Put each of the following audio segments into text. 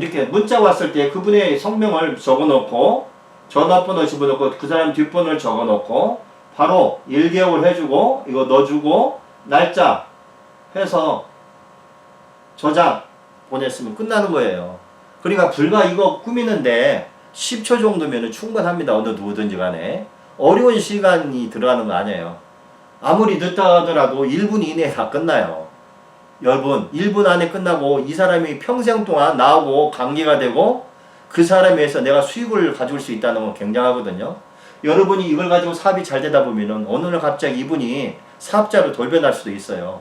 이렇게 문자 왔을 때 그분의 성명을 적어놓고 전화번호 집어넣고 그 사람 뒷번호를 적어놓고 바로 1개월 해주고 이거 넣어주고 날짜 해서 저장 보냈으면 끝나는 거예요. 그러니까 불과 이거 꾸미는데 10초 정도면 충분합니다. 어느 누구든지 간에. 어려운 시간이 들어가는 거 아니에요. 아무리 늦다 하더라도 1분 이내에 다 끝나요. 여러분 1분 안에 끝나고 이 사람이 평생 동안 나하고 관계가 되고 그 사람에 의해서 내가 수익을 가져올 수 있다는 건 굉장하거든요. 여러분이 이걸 가지고 사업이 잘 되다 보면은 어느 날 갑자기 이분이 사업자로 돌변할 수도 있어요.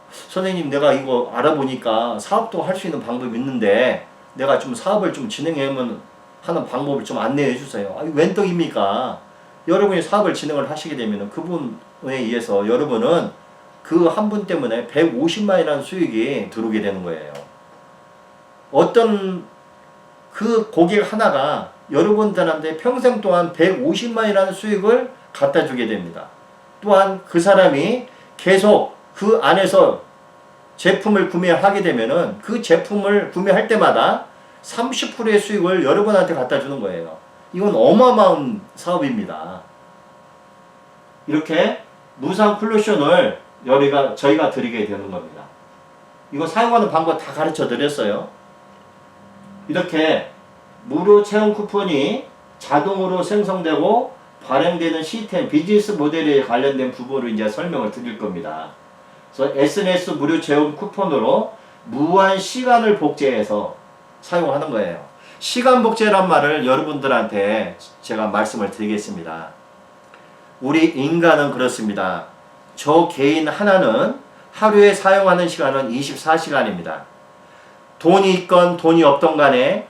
선생님 내가 이거 알아보니까 사업도 할 수 있는 방법이 있는데 내가 좀 사업을 좀 진행하면 하는 방법을 좀 안내해 주세요. 아니 웬 떡입니까? 여러분이 사업을 진행을 하시게 되면 그분에 의해서 여러분은 그 한 분 때문에 150만이라는 수익이 들어오게 되는 거예요. 어떤 그 고객 하나가 여러분들한테 평생 동안 150만이라는 수익을 갖다 주게 됩니다. 또한 그 사람이 계속 그 안에서 제품을 구매하게 되면은 그 제품을 구매할 때마다 30%의 수익을 여러분한테 갖다 주는 거예요. 이건 어마어마한 사업입니다. 이렇게 무상 콜루션을 저희가 드리게 되는 겁니다. 이거 사용하는 방법 다 가르쳐 드렸어요. 이렇게 무료 체험 쿠폰이 자동으로 생성되고 발행되는 시스템, 비즈니스 모델에 관련된 부분을 이제 설명을 드릴 겁니다. 그래서 SNS 무료 체험 쿠폰으로 무한 시간을 복제해서 사용하는 거예요. 시간 복제란 말을 여러분들한테 제가 말씀을 드리겠습니다. 우리 인간은 그렇습니다. 저 개인 하나는 하루에 사용하는 시간은 24시간입니다. 돈이 있건 돈이 없던 간에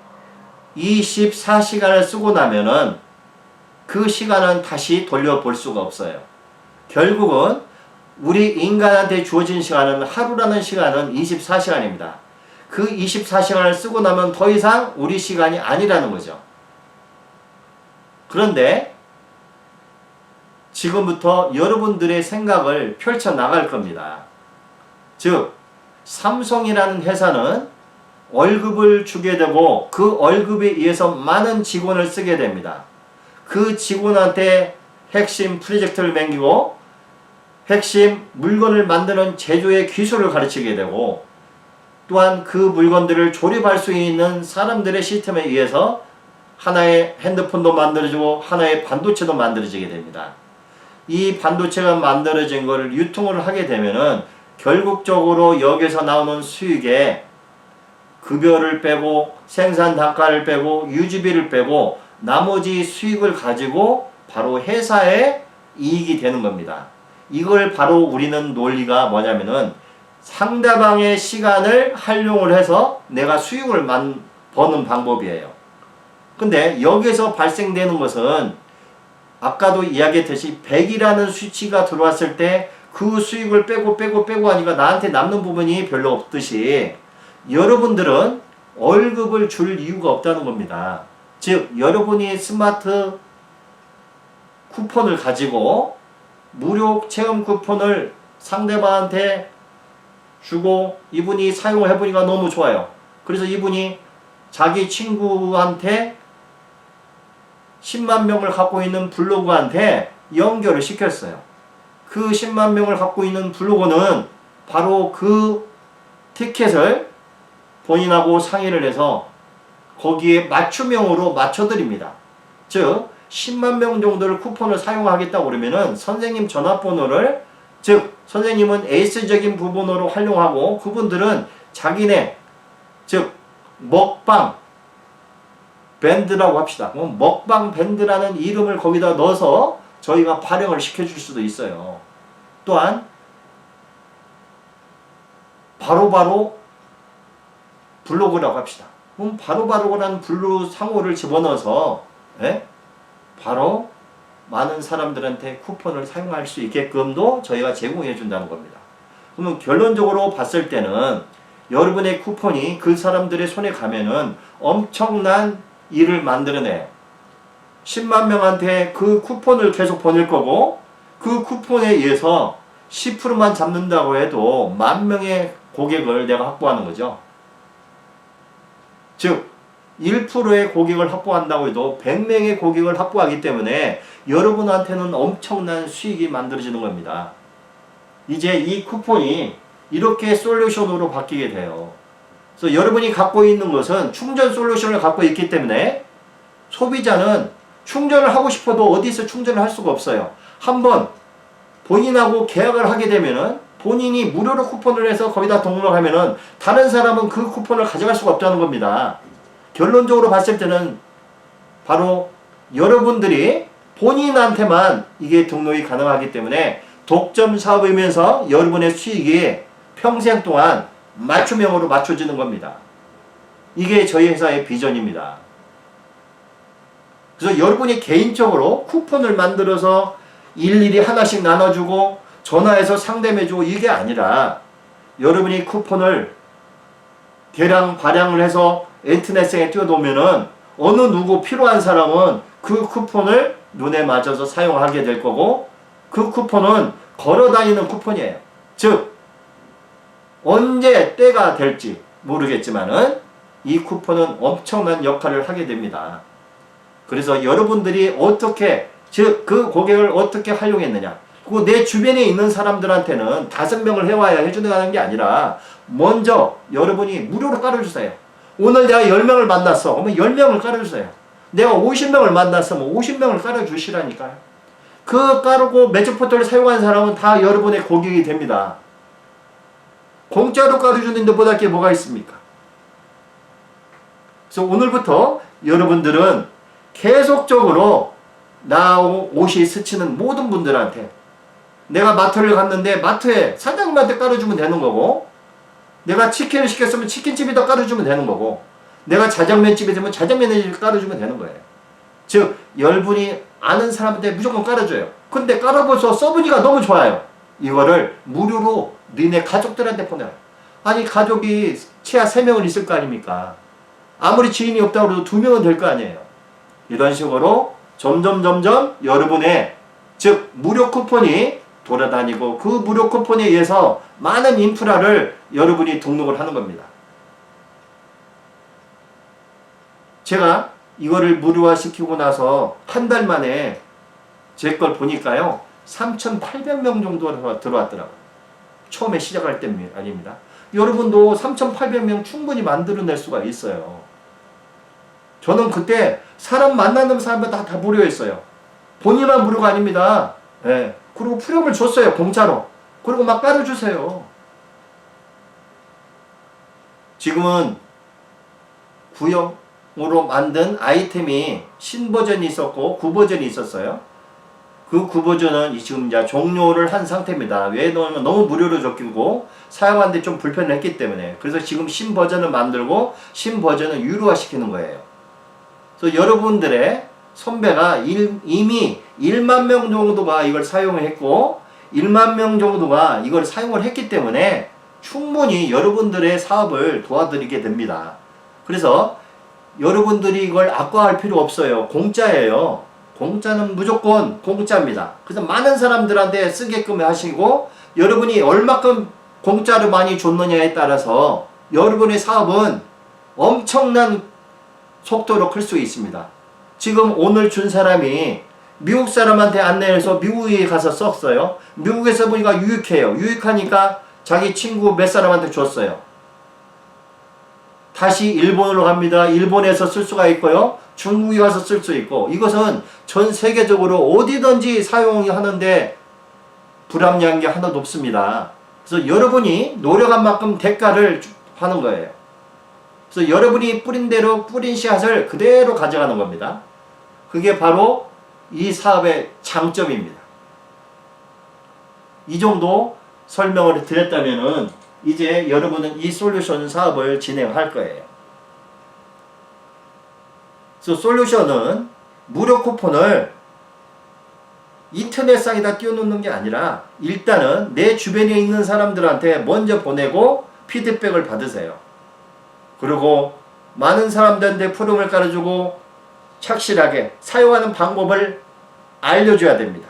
24시간을 쓰고 나면은 그 시간은 다시 돌려볼 수가 없어요. 결국은 우리 인간한테 주어진 시간은 하루라는 시간은 24시간입니다. 그 24시간을 쓰고 나면 더 이상 우리 시간이 아니라는 거죠. 그런데 지금부터 여러분들의 생각을 펼쳐 나갈 겁니다. 즉 삼성이라는 회사는 월급을 주게 되고 그 월급에 의해서 많은 직원을 쓰게 됩니다. 그 직원한테 핵심 프로젝트를 맡기고 핵심 물건을 만드는 제조의 기술을 가르치게 되고 또한 그 물건들을 조립할 수 있는 사람들의 시스템에 의해서 하나의 핸드폰도 만들어지고 하나의 반도체도 만들어지게 됩니다. 이 반도체가 만들어진 것을 유통을 하게 되면은 결국적으로 여기서 나오는 수익에 급여를 빼고 생산 단가를 빼고 유지비를 빼고 나머지 수익을 가지고 바로 회사의 이익이 되는 겁니다. 이걸 바로 우리는 논리가 뭐냐면은 상대방의 시간을 활용을 해서 내가 수익을 버는 방법이에요. 근데 여기서 발생되는 것은 아까도 이야기했듯이 100이라는 수치가 들어왔을 때 그 수익을 빼고 하니까 나한테 남는 부분이 별로 없듯이 여러분들은 월급을 줄 이유가 없다는 겁니다. 즉 여러분이 스마트 쿠폰을 가지고 무료 체험 쿠폰을 상대방한테 주고 이분이 사용을 해보니까 너무 좋아요. 그래서 이분이 자기 친구한테 10만 명을 갖고 있는 블로그한테 연결을 시켰어요. 그 10만 명을 갖고 있는 블로그는 바로 그 티켓을 본인하고 상의를 해서 거기에 맞춤형으로 맞춰드립니다. 즉 10만 명 정도를 쿠폰을 사용하겠다고 그러면은 선생님 전화번호를 즉 선생님은 에이스적인 부분으로 활용하고 그분들은 자기네 즉 먹방 밴드라고 합시다. 먹방 밴드라는 이름을 거기다 넣어서 저희가 발행을 시켜줄 수도 있어요. 또한 바로바로 블로그라고 합시다. 그럼 바로바로라는 블루 상호를 집어넣어서 바로 많은 사람들한테 쿠폰을 사용할 수 있게끔도 저희가 제공해 준다는 겁니다. 그러면 결론적으로 봤을 때는 여러분의 쿠폰이 그 사람들의 손에 가면은 엄청난 일을 만들어내요. 10만 명한테 그 쿠폰을 계속 보낼 거고 그 쿠폰에 의해서 10%만 잡는다고 해도 10,000명의 고객을 내가 확보하는 거죠. 즉 1%의 고객을 확보한다고 해도 100명의 고객을 확보하기 때문에 여러분한테는 엄청난 수익이 만들어지는 겁니다. 이제 이 쿠폰이 이렇게 솔루션으로 바뀌게 돼요. 그래서 여러분이 갖고 있는 것은 충전 솔루션을 갖고 있기 때문에 소비자는 충전을 하고 싶어도 어디서 충전을 할 수가 없어요. 한번 본인하고 계약을 하게 되면은 본인이 무료로 쿠폰을 해서 거기다 등록하면은 다른 사람은 그 쿠폰을 가져갈 수가 없다는 겁니다. 결론적으로 봤을 때는 바로 여러분들이 본인한테만 이게 등록이 가능하기 때문에 독점 사업이면서 여러분의 수익이 평생 동안 맞춤형으로 맞춰지는 겁니다. 이게 저희 회사의 비전입니다. 그래서 여러분이 개인적으로 쿠폰을 만들어서 일일이 하나씩 나눠주고 전화해서 상담해주고 이게 아니라 여러분이 쿠폰을 대량 발행을 해서 인터넷상에 띄워놓으면은 어느 누구 필요한 사람은 그 쿠폰을 눈에 맞아서 사용하게 될 거고 그 쿠폰은 걸어다니는 쿠폰이에요. 즉 언제 때가 될지 모르겠지만은 이 쿠폰은 엄청난 역할을 하게 됩니다. 그래서 여러분들이 어떻게 즉 그 고객을 어떻게 활용했느냐 그리고 내 주변에 있는 사람들한테는 5명을 해와야 해주는 게 아니라 먼저 여러분이 무료로 깔아주세요. 오늘 내가 10명을 만났어. 그러면 10명을 깔아주세요. 내가 50명을 만났으면 50명을 깔아주시라니까요. 그 까르고 매직 포털을 사용한 사람은 다 여러분의 고객이 됩니다. 공짜로 깔아주는 데보다 게 뭐가 있습니까? 그래서 오늘부터 여러분들은 계속적으로 나 옷이 스치는 모든 분들한테 내가 마트를 갔는데 마트에 사장님한테 깔아주면 되는 거고 내가 치킨을 시켰으면 치킨집에다 깔아주면 되는 거고 내가 자장면집에 되면 자장면에 깔아주면 되는 거예요. 즉 여러분이 아는 사람한테 무조건 깔아줘요. 근데 깔아보서 써보니까 너무 좋아요. 이거를 무료로 너네 가족들한테 보내요. 아니 가족이 최하 3명은 있을 거 아닙니까? 아무리 지인이 없다고 해도 2명은 될 거 아니에요. 이런 식으로 점점 여러분의 즉 무료 쿠폰이 돌아다니고 그 무료 쿠폰에 의해서 많은 인프라를 여러분이 등록을 하는 겁니다. 제가 이거를 무료화 시키고 나서 한 달 만에 제 걸 보니까요 3,800명 정도 들어왔더라고요. 처음에 시작할 때 아닙니다. 여러분도 3,800명 충분히 만들어낼 수가 있어요. 저는 그때 사람 만나는 사람마다 다 무료했어요. 본인만 무료가 아닙니다. 네. 그리고 프리홈을 줬어요. 공짜로. 그리고 막 깔아주세요. 지금은 구형으로 만든 아이템이 신버전이 있었고 구버전이 있었어요. 그 구버전은 지금 이제 종료를 한 상태입니다. 왜 그러냐면 너무 무료로 줬고 사용하는데 좀 불편했기 때문에. 그래서 지금 신버전을 만들고 신버전을 유료화 시키는 거예요. 그래서 여러분들의 선배가 이미 1만 명 정도가 이걸 사용을 했고 1만 명 정도가 이걸 사용을 했기 때문에 충분히 여러분들의 사업을 도와드리게 됩니다. 그래서 여러분들이 이걸 아까워할 필요 없어요. 공짜예요. 공짜는 무조건 공짜입니다. 그래서 많은 사람들한테 쓰게끔 하시고 여러분이 얼마큼 공짜로 많이 줬느냐에 따라서 여러분의 사업은 엄청난 속도로 클 수 있습니다. 지금 오늘 준 사람이 미국 사람한테 안내해서 미국에 가서 썼어요. 미국에서 보니까 유익해요. 유익하니까 자기 친구 몇 사람한테 줬어요. 다시 일본으로 갑니다. 일본에서 쓸 수가 있고요. 중국에 가서 쓸 수 있고 이것은 전 세계적으로 어디든지 사용하는데 불합리한 게 하나도 없습니다. 그래서 여러분이 노력한 만큼 대가를 하는 거예요. 그래서 여러분이 뿌린 대로 뿌린 씨앗을 그대로 가져가는 겁니다. 그게 바로 이 사업의 장점입니다. 이 정도 설명을 드렸다면은 이제 여러분은 이 솔루션 사업을 진행할 거예요. 그래서 솔루션은 무료 쿠폰을 인터넷상에다 띄워놓는 게 아니라 일단은 내 주변에 있는 사람들한테 먼저 보내고 피드백을 받으세요. 그리고 많은 사람들한테 프로그램을 깔아주고 착실하게 사용하는 방법을 알려줘야 됩니다.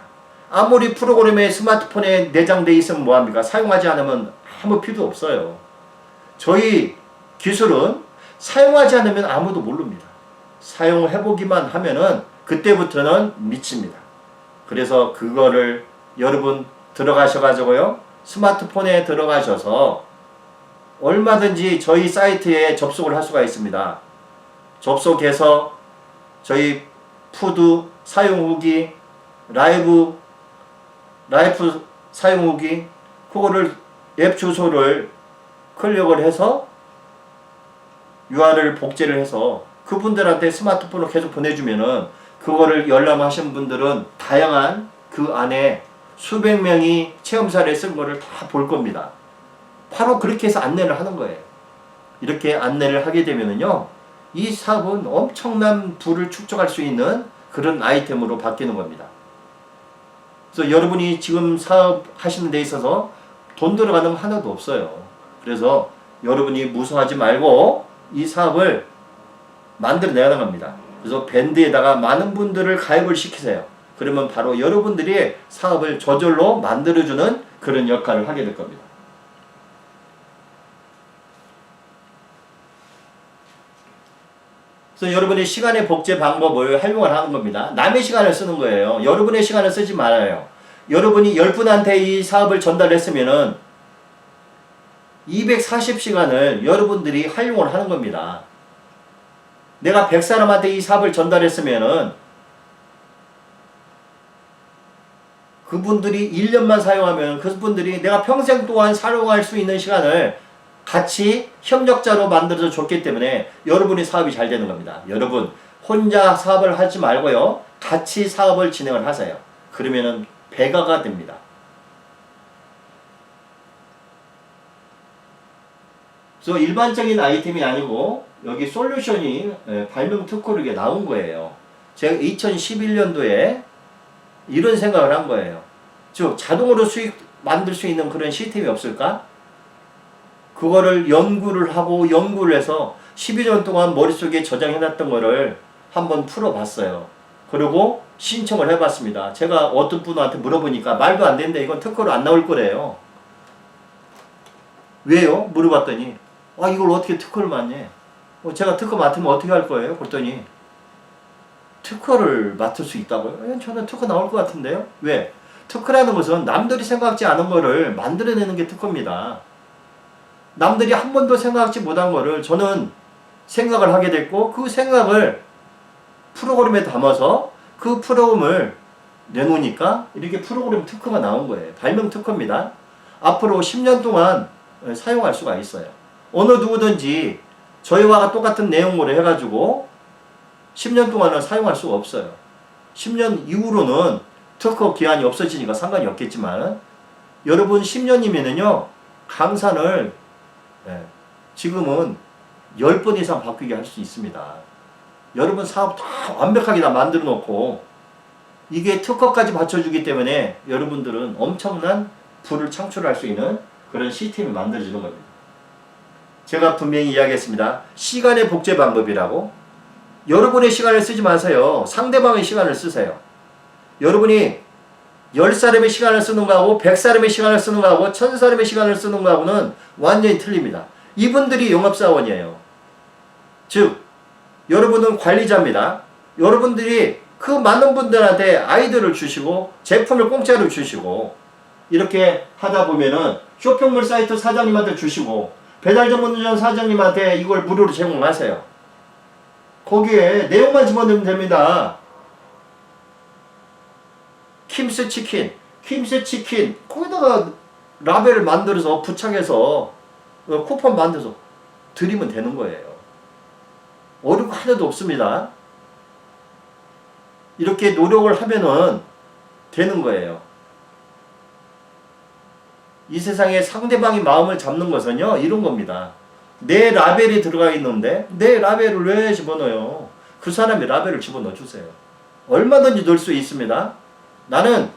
아무리 프로그램에 스마트폰에 내장되어 있으면 뭐합니까? 사용하지 않으면 아무 필요 없어요. 저희 기술은 사용하지 않으면 아무도 모릅니다. 사용해보기만 하면은 그때부터는 미칩니다. 그래서 그거를 여러분 들어가셔가지고요. 스마트폰에 들어가셔서 얼마든지 저희 사이트에 접속을 할 수가 있습니다. 접속해서 저희 푸드 사용 후기, 라이프 사용 후기, 그거를 앱 주소를 클릭을 해서 URL을 복제를 해서 그분들한테 스마트폰으로 계속 보내주면은 그거를 열람하신 분들은 다양한 그 안에 수백 명이 체험사를 쓴 거를 다 볼 겁니다. 바로 그렇게 해서 안내를 하는 거예요. 이렇게 안내를 하게 되면은요, 이 사업은 엄청난 부를 축적할 수 있는 그런 아이템으로 바뀌는 겁니다. 그래서 여러분이 지금 사업하시는 데 있어서 돈 들어가는 거 하나도 없어요. 그래서 여러분이 무서워하지 말고 이 사업을 만들어내야 합니다. 그래서 밴드에다가 많은 분들을 가입을 시키세요. 그러면 바로 여러분들이 사업을 저절로 만들어주는 그런 역할을 하게 될 겁니다. 그래서 여러분의 시간의 복제 방법을 활용을 하는 겁니다. 남의 시간을 쓰는 거예요. 여러분의 시간을 쓰지 말아요. 여러분이 10분한테 이 사업을 전달했으면은 240시간을 여러분들이 활용을 하는 겁니다. 내가 100사람한테 이 사업을 전달했으면은 그분들이 1년만 사용하면 그분들이 내가 평생 동안 사용할 수 있는 시간을 같이 협력자로 만들어서 줬기 때문에 여러분이 사업이 잘 되는 겁니다. 여러분 혼자 사업을 하지 말고요. 같이 사업을 진행을 하세요. 그러면은 배가가 됩니다. 그래서 일반적인 아이템이 아니고 여기 솔루션이 발명 특허로 이게 나온 거예요. 제가 2011년도에 이런 생각을 한 거예요. 즉 자동으로 수익 만들 수 있는 그런 시스템이 없을까? 그거를 연구를 해서 12년 동안 머릿속에 저장해놨던 거를 한번 풀어봤어요. 그리고 신청을 해봤습니다. 제가 어떤 분한테 물어보니까 말도 안 되는데 이건 특허로 안 나올 거래요. 왜요? 물어봤더니 이걸 어떻게 특허를 맡냐? 제가 특허 맡으면 어떻게 할 거예요? 그랬더니 특허를 맡을 수 있다고요? 저는 특허 나올 것 같은데요? 왜? 특허라는 것은 남들이 생각지 않은 거를 만들어내는 게 특허입니다. 남들이 한 번도 생각지 못한 거를 저는 생각을 하게 됐고 그 생각을 프로그램에 담아서 그 프로그램을 내놓으니까 이렇게 프로그램 특허가 나온 거예요. 발명 특허입니다. 앞으로 10년 동안 사용할 수가 있어요. 어느 누구든지 저희와 똑같은 내용으로 해가지고 10년 동안은 사용할 수가 없어요. 10년 이후로는 특허 기한이 없어지니까 상관이 없겠지만 여러분 10년이면은요 강산을 지금은 10번 이상 바뀌게 할 수 있습니다. 여러분 사업 다 완벽하게 다 만들어 놓고 이게 특허까지 받쳐주기 때문에 여러분들은 엄청난 부를 창출할 수 있는 그런 시스템이 만들어지는 겁니다. 제가 분명히 이야기했습니다. 시간의 복제 방법이라고. 여러분의 시간을 쓰지 마세요. 상대방의 시간을 쓰세요. 여러분이 10사람의 시간을 쓰는 거하고 100사람의 시간을 쓰는 거하고 1000사람의 시간을 쓰는 거하고는 완전히 틀립니다. 이분들이 영업사원이에요. 즉 여러분은 관리자입니다. 여러분들이 그 많은 분들한테 아이디어를 주시고 제품을 공짜로 주시고 이렇게 하다 보면은 쇼핑몰 사이트 사장님한테 주시고 배달 전문점 사장님한테 이걸 무료로 제공하세요. 거기에 내용만 집어넣으면 됩니다. 킴스 치킨 거기다가 라벨을 만들어서 부착해서 쿠폰 만들어서 드리면 되는 거예요. 어려운 거 하나도 없습니다. 이렇게 노력을 하면은 되는 거예요. 이 세상에 상대방의 마음을 잡는 것은요 이런 겁니다. 내 라벨이 들어가 있는데 내 라벨을 왜 집어넣어요? 그 사람의 라벨을 집어넣어 주세요. 얼마든지 넣을 수 있습니다. 나는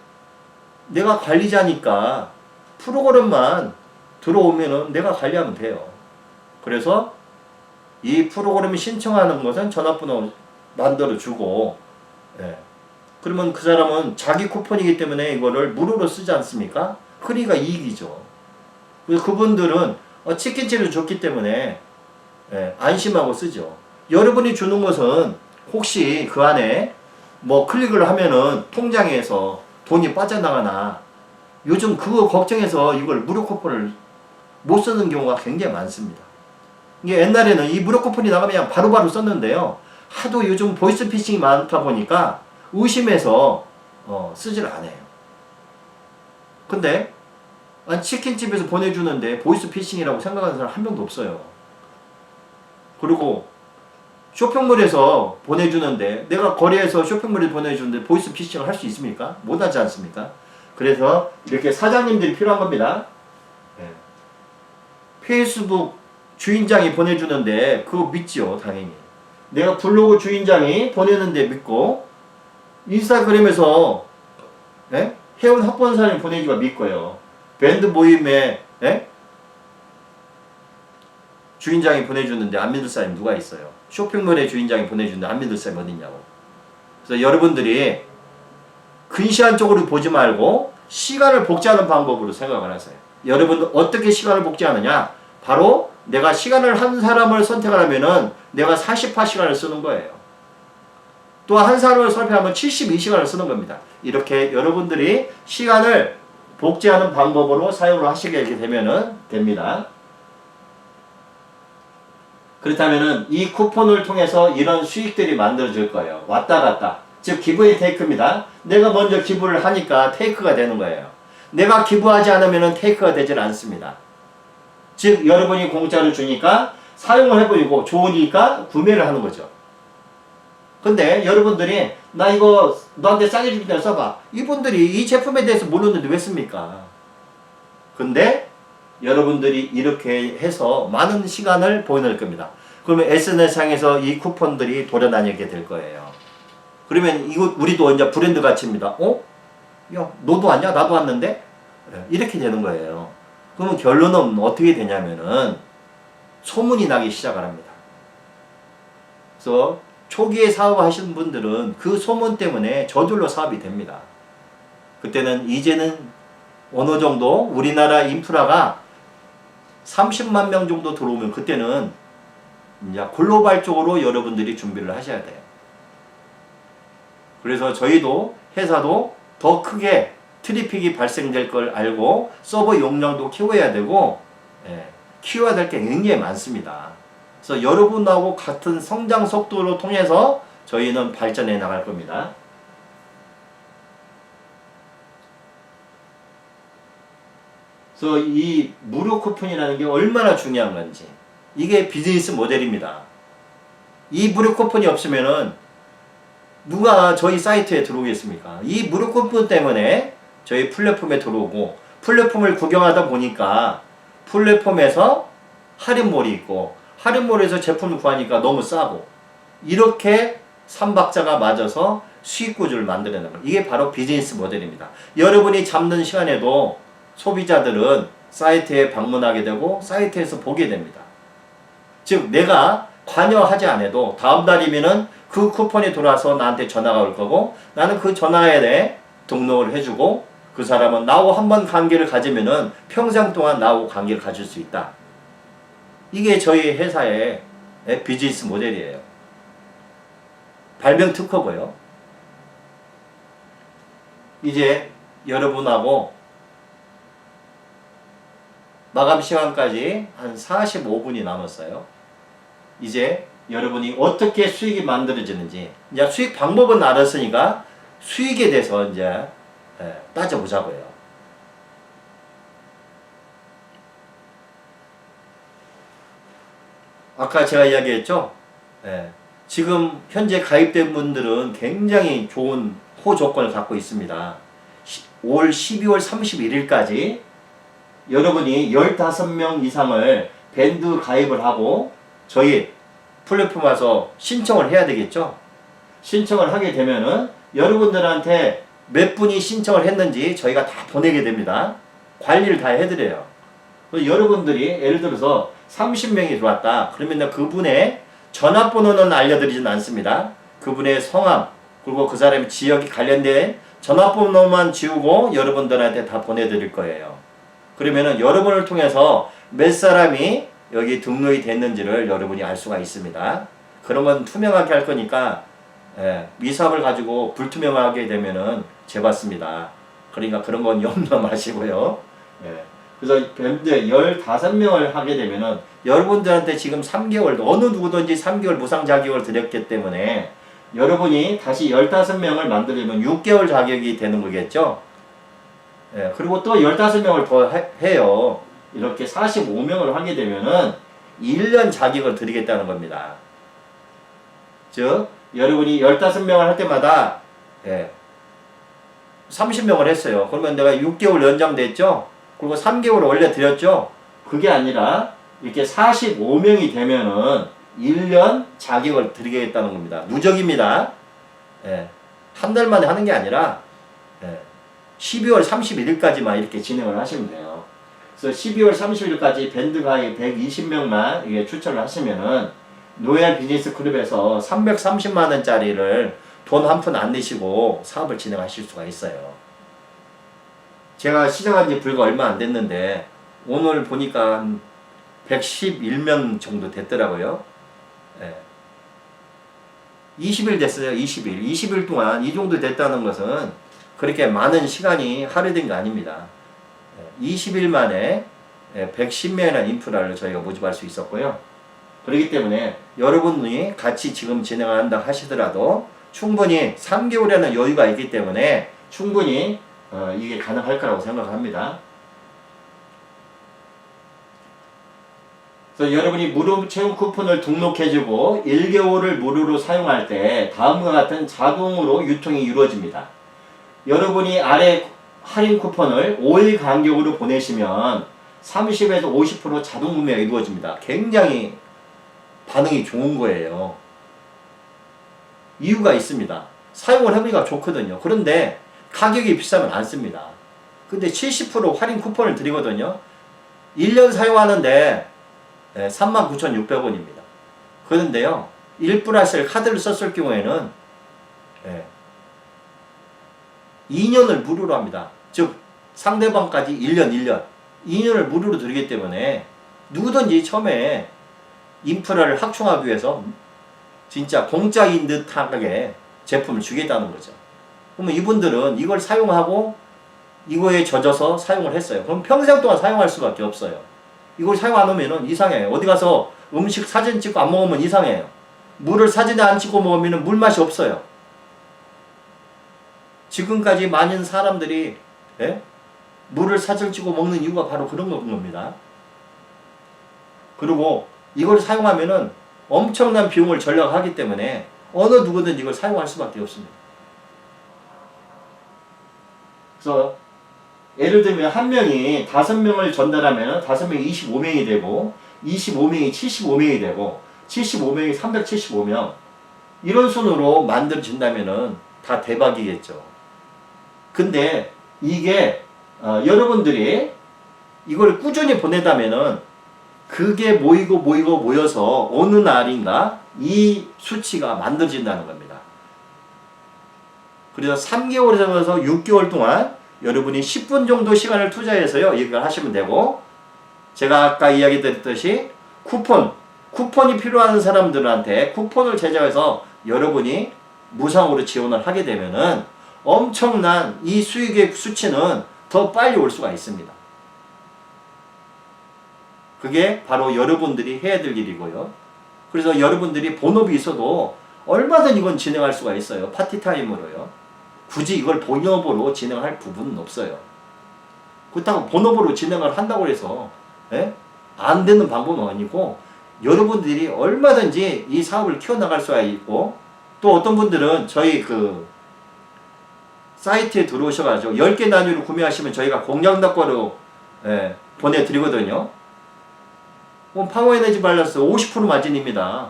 내가 관리자니까 프로그램만 들어오면은 내가 관리하면 돼요. 그래서 이 프로그램을 신청하는 것은 전화번호 만들어주고 그러면 그 사람은 자기 쿠폰이기 때문에 이거를 무료로 쓰지 않습니까? 그러니까 이익이죠. 그분들은 치킨집을 줬기 때문에 안심하고 쓰죠. 여러분이 주는 것은 혹시 그 안에 뭐 클릭을 하면은 통장에서 돈이 빠져나가나, 요즘 그거 걱정해서 이걸 무료 쿠폰을 못 쓰는 경우가 굉장히 많습니다. 이게 옛날에는 이 무료 쿠폰이 나가면 그냥 바로바로 썼는데요. 하도 요즘 보이스피싱이 많다 보니까 의심해서 쓰질 않아요. 근데 치킨집에서 보내주는데 보이스피싱이라고 생각하는 사람 한 명도 없어요. 그리고 쇼핑몰에서 보내주는데, 내가 거리에서 쇼핑몰에서 보내주는데 보이스피싱을 할 수 있습니까? 못하지 않습니까? 그래서 이렇게 사장님들이 필요한 겁니다. 페이스북 주인장이 보내주는데 그거 믿지요, 당연히. 내가 블로그 주인장이 보내는데 믿고, 인스타그램에서 회원 확보한 사람이 보내기가 믿고요. 밴드 모임에 주인장이 보내주는데 안 믿을 사람이 누가 있어요? 쇼핑몰의 주인장이 보내주는데 안 믿을 사람이 어디 있냐고. 그래서 여러분들이 근시안적으로 보지 말고 시간을 복제하는 방법으로 생각을 하세요. 여러분 어떻게 시간을 복제하느냐? 바로 내가 시간을 한 사람을 선택을 하면은 내가 48시간을 쓰는 거예요. 또 한 사람을 선택하면 72시간을 쓰는 겁니다. 이렇게 여러분들이 시간을 복제하는 방법으로 사용을 하시게 되면은 됩니다. 그렇다면은 이 쿠폰을 통해서 이런 수익들이 만들어질 거예요. 왔다 갔다. 즉 기브 앤 테이크입니다. 내가 먼저 기부를 하니까 테이크가 되는 거예요. 내가 기부하지 않으면 테이크가 되질 않습니다. 즉 여러분이 공짜로 주니까 사용을 해보이고 좋으니까 구매를 하는 거죠. 근데 여러분들이 나 이거 너한테 싸게 주기 때문에 써봐. 이분들이 이 제품에 대해서 모르는데 왜 씁니까? 근데 여러분들이 이렇게 해서 많은 시간을 보낼 겁니다. 그러면 SNS상에서 이 쿠폰들이 돌아다니게 될 거예요. 그러면 이거 우리도 이제 브랜드 가치입니다. 야, 너도 왔냐? 나도 왔는데? 이렇게 되는 거예요. 그러면 결론은 어떻게 되냐면은 소문이 나기 시작을 합니다. 그래서 초기에 사업을 하시는 분들은 그 소문 때문에 저절로 사업이 됩니다. 그때는 이제는 어느 정도 우리나라 인프라가 30만 명 정도 들어오면 그때는 이제 글로벌적으로 여러분들이 준비를 하셔야 돼요. 그래서 저희도 회사도 더 크게 트래픽이 발생될 걸 알고 서버 용량도 키워야 되고 키워야 될 게 굉장히 많습니다. 그래서 여러분하고 같은 성장 속도를 통해서 저희는 발전해 나갈 겁니다. 그래서 이 무료 쿠폰이라는 게 얼마나 중요한 건지, 이게 비즈니스 모델입니다. 이 무료 쿠폰이 없으면은 누가 저희 사이트에 들어오겠습니까? 이 무료 쿠폰 때문에 저희 플랫폼에 들어오고, 플랫폼을 구경하다 보니까 플랫폼에서 할인몰이 있고, 할인몰에서 제품을 구하니까 너무 싸고, 이렇게 삼박자가 맞아서 수익 구조를 만들어내는 거예요. 이게 바로 비즈니스 모델입니다. 여러분이 잡는 시간에도 소비자들은 사이트에 방문하게 되고 사이트에서 보게 됩니다. 즉 내가 관여하지 않아도 다음 달이면은 그 쿠폰이 돌아서 나한테 전화가 올 거고, 나는 그 전화에 대해 등록을 해주고, 그 사람은 나하고 한번 관계를 가지면은 평생 동안 나하고 관계를 가질 수 있다. 이게 저희 회사의 비즈니스 모델이에요. 발명 특허고요. 이제 여러분하고 마감 시간까지 한 45분이 남았어요. 이제 여러분이 어떻게 수익이 만들어지는지, 이제 수익 방법은 알았으니까 수익에 대해서 이제 따져보자고요. 아까 제가 이야기했죠? 지금 현재 가입된 분들은 굉장히 좋은 호조건을 갖고 있습니다. 올 12월 31일까지 여러분이 15명 이상을 밴드 가입을 하고 저희 플랫폼 와서 신청을 해야 되겠죠? 신청을 하게 되면은 여러분들한테 몇 분이 신청을 했는지 저희가 다 보내게 됩니다. 관리를 다 해드려요. 여러분들이 예를 들어서 30명이 들어왔다. 그러면 그분의 전화번호는 알려드리진 않습니다. 그분의 성함, 그리고 그 사람의 지역이 관련된 전화번호만 지우고 여러분들한테 다 보내드릴 거예요. 그러면은 여러분을 통해서 몇 사람이 여기 등록이 됐는지를 여러분이 알 수가 있습니다. 그런 건 투명하게 할 거니까 미사업을 가지고 불투명하게 되면은 죄받습니다. 그러니까 그런 건 염려 마시고요. 그래서 현재 15명을 하게 되면은 여러분들한테 지금 3개월, 어느 누구든지 3개월 무상 자격을 드렸기 때문에 여러분이 다시 15명을 만들려면 6개월 자격이 되는 거겠죠. 그리고 또 15명을 더 해요. 이렇게 45명을 하게 되면은 1년 자격을 드리겠다는 겁니다. 즉, 여러분이 15명을 할 때마다 30명을 했어요. 그러면 내가 6개월 연장됐죠? 그리고 3개월 원래 드렸죠? 그게 아니라 이렇게 45명이 되면은 1년 자격을 드리겠다는 겁니다. 누적입니다. 한 달 만에 하는 게 아니라 12월 31일까지만 이렇게 진행을 하시면 돼요. 그래서 12월 30일까지 밴드 가입 120명만 이게 추천을 하시면은 노예한 비즈니스 클럽에서 330만원짜리를 돈 한 푼 안 내시고 사업을 진행하실 수가 있어요. 제가 시작한 지 불과 얼마 안 됐는데 오늘 보니까 한 111명 정도 됐더라고요. 20일 됐어요. 20일. 20일 동안 이 정도 됐다는 것은 그렇게 많은 시간이 할애된 게 아닙니다. 20일 만에 110명이라는 인프라를 저희가 모집할 수 있었고요. 그렇기 때문에 여러분이 같이 지금 진행한다 하시더라도 충분히 3개월에는 여유가 있기 때문에 충분히 이게 가능할 거라고 생각합니다. 그래서 여러분이 무료 체험 쿠폰을 등록해주고 1개월을 무료로 사용할 때 다음과 같은 자동으로 유통이 이루어집니다. 여러분이 아래 할인 쿠폰을 5일 간격으로 보내시면 30에서 50% 자동 구매가 이루어집니다. 굉장히 반응이 좋은 거예요. 이유가 있습니다. 사용을 해보니까 좋거든요. 그런데 가격이 비싸면 안 씁니다. 근데 70% 할인 쿠폰을 드리거든요. 1년 사용하는데 39,600원입니다. 그런데요, 1+1 카드를 썼을 경우에는 2년을 무료로 합니다. 즉 상대방까지 2년을 무료로 드리기 때문에 누구든지 처음에 인프라를 확충하기 위해서 진짜 공짜인 듯하게 제품을 주겠다는 거죠. 그러면 이분들은 이걸 사용하고 이거에 젖어서 사용을 했어요. 그럼 평생 동안 사용할 수밖에 없어요. 이걸 사용 안 하면 이상해요. 어디 가서 음식 사진 찍고 안 먹으면 이상해요. 물을 사진에 안 찍고 먹으면 물 맛이 없어요. 지금까지 많은 사람들이 물을 사진 찍고 먹는 이유가 바로 그런 겁니다. 그리고 이걸 사용하면은 엄청난 비용을 절약하기 때문에 어느 누구든지 이걸 사용할 수밖에 없습니다. 그래서 예를 들면 한 명이 5명을 전달하면 5명이 25명이 되고 25명이 75명이 되고 75명이 375명 이런 순으로 만들어진다면은 다 대박이겠죠. 근데 이게 여러분들이 이걸 꾸준히 보내다면은 그게 모여서 어느 날인가 이 수치가 만들어진다는 겁니다. 그래서 3개월에서 6개월 동안 여러분이 10분 정도 시간을 투자해서요, 이걸 하시면 되고, 제가 아까 이야기 드렸듯이 쿠폰이 필요한 사람들한테 쿠폰을 제작해서 여러분이 무상으로 지원을 하게 되면은 엄청난 이 수익의 수치는 더 빨리 올 수가 있습니다. 그게 바로 여러분들이 해야 될 일이고요. 그래서 여러분들이 본업이 있어도 얼마든 이건 진행할 수가 있어요. 파티타임으로요. 굳이 이걸 본업으로 진행할 부분은 없어요. 그렇다고 본업으로 진행을 한다고 해서 안 되는 방법은 아니고 여러분들이 얼마든지 이 사업을 키워나갈 수가 있고 또 어떤 분들은 저희 그 사이트에 들어오셔가지고 10개 단위로 구매하시면 저희가 공장닭과로 보내드리거든요. 파워에너지 발라스 50% 마진입니다.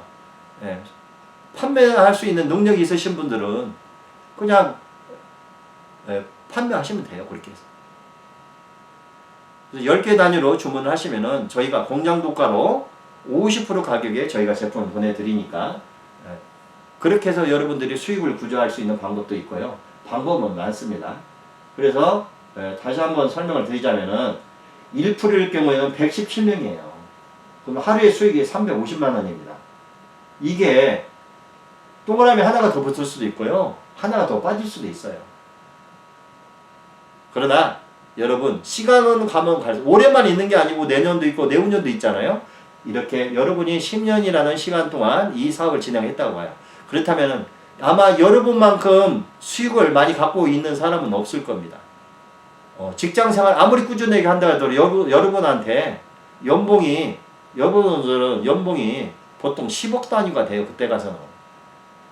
판매할 수 있는 능력이 있으신 분들은 그냥 판매하시면 돼요. 그렇게 해서. 그래서 10개 단위로 주문을 하시면은 저희가 공장도가로 50% 가격에 저희가 제품을 보내드리니까 그렇게 해서 여러분들이 수익을 구조할 수 있는 방법도 있고요. 방법은 많습니다. 그래서 다시 한번 설명을 드리자면은 1%일 경우에는 117명이에요. 그럼 하루의 수익이 350만 원입니다. 이게 동그라미 하나가 더 붙을 수도 있고요. 하나가 더 빠질 수도 있어요. 그러나 여러분 시간은 가면 갈수록 올해만 있는 게 아니고 내년도 있고 내후년도 있잖아요. 이렇게 여러분이 10년이라는 시간 동안 이 사업을 진행했다고 봐요. 그렇다면 아마 여러분만큼 수익을 많이 갖고 있는 사람은 없을 겁니다. 직장생활 아무리 꾸준하게 한다 하더라도 여러분한테 여러분들은 연봉이 보통 10억 단위가 돼요. 그때 가서는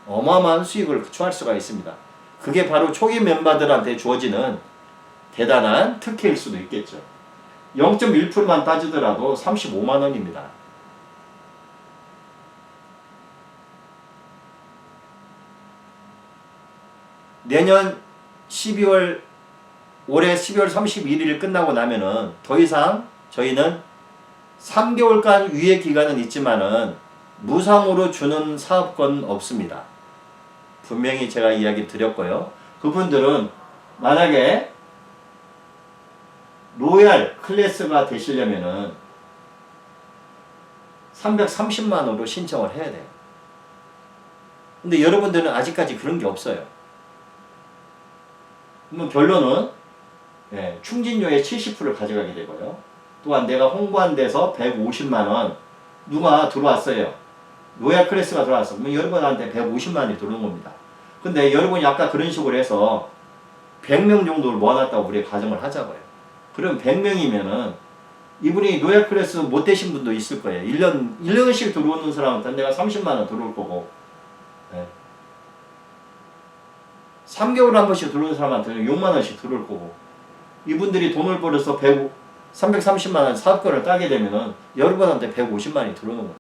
어마어마한 수익을 취할 수가 있습니다. 그게 바로 초기 멤버들한테 주어지는 대단한 특혜일 수도 있겠죠. 0.1%만 따지더라도 35만 원입니다. 내년 12월 올해 12월 31일 끝나고 나면은 더 이상 저희는 3개월간 유예 기간은 있지만은 무상으로 주는 사업권 없습니다. 분명히 제가 이야기 드렸고요. 그분들은 만약에 로얄 클래스가 되시려면은 330만원으로 신청을 해야 돼요. 근데 여러분들은 아직까지 그런 게 없어요. 그러면 결론은 충진료의 70%를 가져가게 되고요. 또한 내가 홍보한 데서 150만원 누가 들어왔어요. 로얄 클래스가 들어왔어. 그러면 여러분한테 150만원이 들어오는 겁니다. 근데 여러분이 아까 그런 식으로 해서 100명 정도를 모아놨다고 우리가 가정을 하자고요. 그럼 100명이면은 이분이 로얄 클래스 못 되신 분도 있을 거예요. 1년씩 들어오는 사람한테 내가 30만원 들어올 거고 3개월에 한 번씩 들어오는 사람한테는 6만원씩 들어올 거고 이분들이 돈을 벌어서 330만원 사업권을 따게 되면은 여러분한테 150만원이 들어오는 거예요.